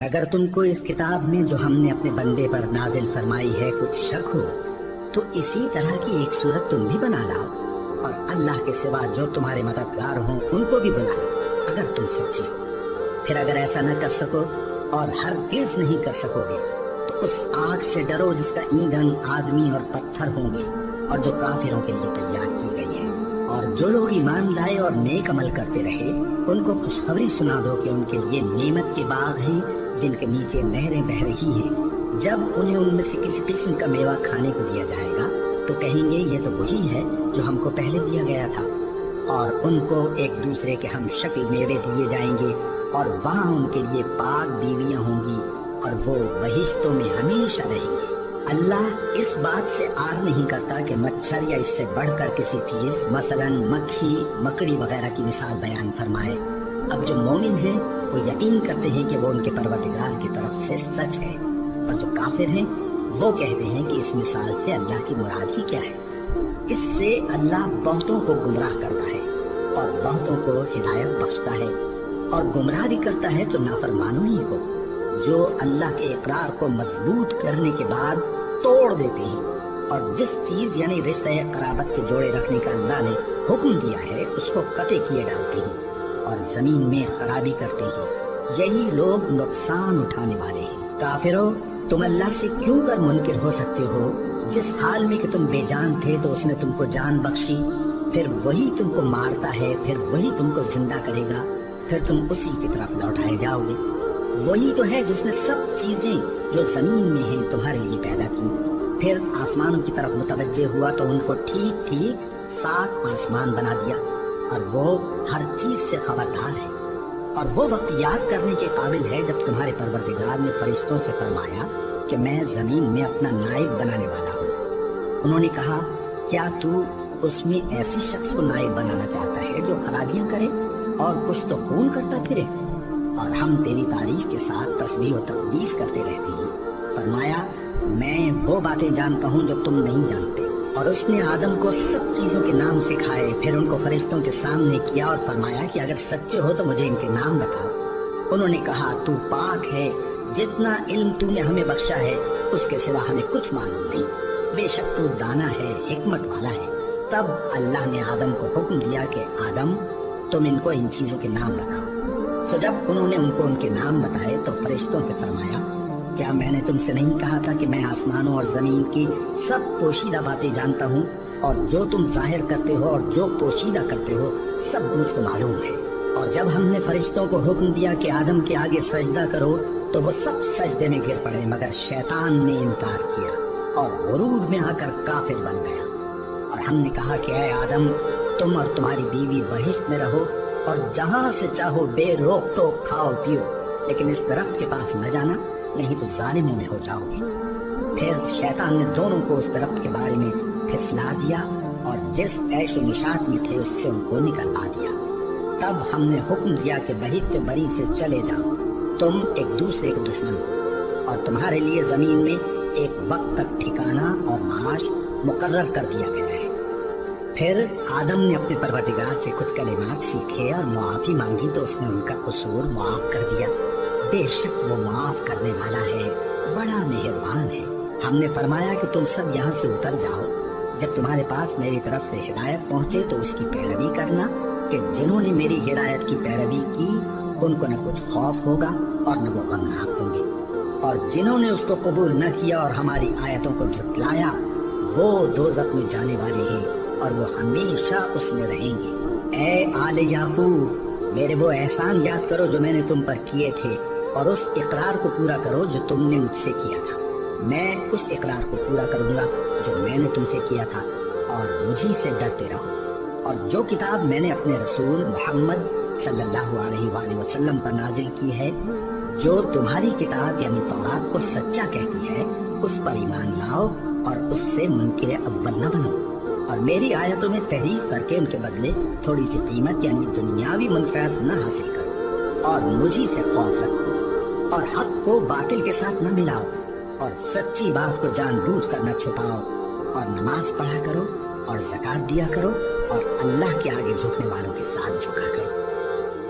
اگر تم کو اس کتاب میں جو ہم نے اپنے بندے پر نازل فرمائی ہے کچھ شک ہو تو اسی طرح کی ایک صورت تم بھی بنا لاؤ اور اللہ کے سوا جو تمہارے مددگار ہوں ان کو بھی بنا لو اگر تم سچے ہو۔ پھر اگر ایسا نہ کر سکو اور ہرگز نہیں کر سکو گے تو اس آگ سے ڈرو جس کا ایندھن آدمی اور پتھر ہوں گے اور جو کافروں کے لیے تیار کی گئی ہے۔ اور جو لوگ ایمان لائے اور نیک عمل کرتے رہے ان کو خوشخبری سنا دو کہ ان کے لیے نعمت کے باغ ہیں جن کے نیچے نہریں بہہ رہی ہیں۔ جب انہیں ان میں سے کسی قسم کا میوہ کھانے کو دیا جائے گا تو کہیں گے یہ تو وہی ہے جو ہم کو پہلے دیا گیا تھا، اور ان کو ایک دوسرے کے ہم شکل میوے دیے جائیں گے اور وہاں ان کے لیے پاک بیویاں ہوں گی اور وہ بہشتوں میں ہمیشہ رہیں گے۔ اللہ اس بات سے آر نہیں کرتا کہ مچھر یا اس سے بڑھ کر کسی چیز مثلاً مکھی مکڑی وغیرہ کی مثال بیان فرمائے۔ اب جو مومن ہیں وہ یقین کرتے ہیں کہ وہ ان کے پروردگار کی طرف سے سچ ہے، اور جو کافر ہیں وہ کہتے ہیں کہ اس مثال سے اللہ کی مراد ہی کیا ہے۔ اس سے اللہ بہتوں کو گمراہ کرتا ہے اور بہتوں کو ہدایت بخشتا ہے، اور گمراہ بھی کرتا ہے تو نافرمانوں ہی کو، جو اللہ کے اقرار کو مضبوط کرنے کے بعد توڑ دیتے ہیں، اور جس چیز یعنی رشتہ قرابت کے جوڑے رکھنے کا اللہ نے حکم دیا ہے اس کو قطع کیے ڈالتے ہیں اور زمین میں خرابی کرتے ہیں۔ یہی لوگ نقصان اٹھانے والے ہیں۔ کافرو، تم اللہ سے کیوں کر منکر ہو سکتے ہو؟ جس حال میں کہ تم بے جان تھے تو اس نے تم کو جان بخشی، پھر وہی تم کو مارتا ہے، پھر وہی تم کو زندہ کرے گا، پھر تم اسی کی طرف لوٹائے جاؤ گے۔ وہی تو ہے جس نے سب چیزیں جو زمین میں ہیں تمہارے لیے پیدا کی، پھر آسمانوں کی طرف متوجہ ہوا تو ان کو ٹھیک ٹھیک 7 آسمان بنا دیا، اور وہ ہر چیز سے خبردار ہے۔ اور وہ وقت یاد کرنے کے قابل ہے جب تمہارے پروردگار نے فرشتوں سے فرمایا کہ میں زمین میں اپنا نائب بنانے والا ہوں۔ انہوں نے کہا، کیا تو اس میں ایسے شخص کو نائب بنانا چاہتا ہے جو خرابیاں کرے اور کچھ تو خون کرتا پھرے؟ اور ہم تیری تعریف کے ساتھ تسبیح و تقدیس کرتے رہتے ہیں۔ فرمایا، میں وہ باتیں جانتا ہوں جو تم نہیں جانتے۔ اور اس نے آدم کو سب چیزوں کے نام سکھائے، پھر ان کو فرشتوں کے سامنے کیا اور فرمایا کہ اگر سچے ہو تو مجھے ان کے نام بتاؤ۔ انہوں نے کہا، تو پاک ہے، جتنا علم تو نے ہمیں بخشا ہے اس کے سوا ہمیں کچھ معلوم نہیں، بے شک تو دانا ہے، حکمت والا ہے۔ تب اللہ نے آدم کو حکم دیا کہ آدم، تم ان کو ان چیزوں کے نام بتاؤ۔ سو جب انہوں نے ان کو ان کے نام بتائے تو فرشتوں سے فرمایا، کیا میں نے تم سے نہیں کہا تھا کہ میں آسمانوں اور زمین کی سب پوشیدہ باتیں جانتا ہوں، اور جو تم ظاہر کرتے ہو اور جو پوشیدہ کرتے ہو سب مجھ کو معلوم ہے۔ اور جب ہم نے فرشتوں کو حکم دیا کہ آدم کے آگے سجدہ کرو تو وہ سب سجدے میں گر پڑے، مگر شیطان نے انکار کیا اور غرور میں آ کر کافر بن گیا۔ اور ہم نے کہا کہ اے آدم، تم اور تمہاری بیوی بہشت میں رہو اور جہاں سے چاہو بے روک ٹوک کھاؤ پیو، لیکن اس درخت کے پاس نہ جانا، نہیں تو ظالموں میں ہو جاؤ گے۔ پھر شیطان نے دونوں کو اس درخت کے بارے میں پھسلا دیا اور جس عیش و نشاط میں تھے اس سے ان کو نکلوا دیا۔ تب ہم نے حکم دیا کہ بہشت بری سے چلے جاؤ، تم ایک دوسرے کے دشمن ہو، اور تمہارے لیے زمین میں ایک وقت تک ٹھکانہ اور معاش مقرر کر دیا گیا ہے۔ پھر آدم نے اپنے پروردگار سے کچھ کلمات سیکھے اور معافی مانگی تو اس نے ان کا قصور معاف کر دیا۔ بے شک وہ معاف کرنے والا ہے، بڑا مہربان ہے۔ ہم نے فرمایا کہ تم سب یہاں سے اتر جاؤ، جب تمہارے پاس میری طرف سے ہدایت پہنچے تو اس کی پیروی کرنا، کہ جنہوں نے میری ہدایت کی پیروی کی ان کو نہ کچھ خوف ہوگا اور نہ وہ غمناک ہوں گے، اور جنہوں نے اس کو قبول نہ کیا اور ہماری آیتوں کو جھٹلایا وہ دوزخ میں جانے والے ہیں اور وہ ہمیشہ اس میں رہیں گے۔ اے آل یعقوب، میرے وہ احسان یاد کرو جو میں نے تم پر کیے تھے، اور اس اقرار کو پورا کرو جو تم نے مجھ سے کیا تھا۔ میں اس اقرار کو پورا کروں گا جو میں نے تم سے کیا تھا، اور مجھی سے ڈرتے رہو۔ اور جو کتاب میں نے اپنے رسول محمد صلی اللہ علیہ وآلہ وسلم پر نازل کی ہے، جو تمہاری کتاب یعنی تورات کو سچا کہتی ہے، اس پر ایمان لاؤ اور اس سے منکر اول نہ بنو، اور میری آیتوں میں تحریف کر کے ان کے بدلے تھوڑی سی قیمت یعنی دنیاوی منفعت نہ حاصل کرو، اور مجھی سے خوف رکھو، اور حق کو باطل کے ساتھ نہ ملاؤ، اور سچی بات کو جان بوجھ کر نہ چھپاؤ، اور نماز پڑھا کرو اور زکوٰۃ دیا کرو، اور اللہ کے آگے جھکنے والوں کے ساتھ جھکا کرو۔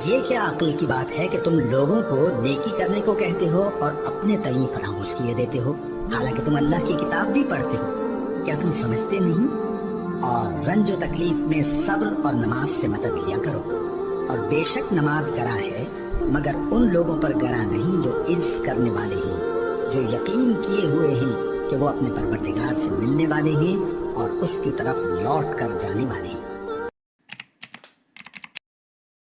یہ کیا عقل کی بات ہے کہ تم لوگوں کو نیکی کرنے کو کہتے ہو اور اپنے تئیں فراموش کیے دیتے ہو، حالانکہ تم اللہ کی کتاب بھی پڑھتے ہو؟ کیا تم سمجھتے نہیں؟ اور رنج و تکلیف میں صبر اور نماز سے مدد لیا کرو، اور بے شک نماز گراں ہے مگر ان لوگوں پر گراں نہیں جو عجز کرنے والے ہیں، جو یقین کیے ہوئے ہیں کہ وہ اپنے پروردگار سے ملنے والے ہیں اور اس کی طرف لوٹ کر جانے والے ہیں۔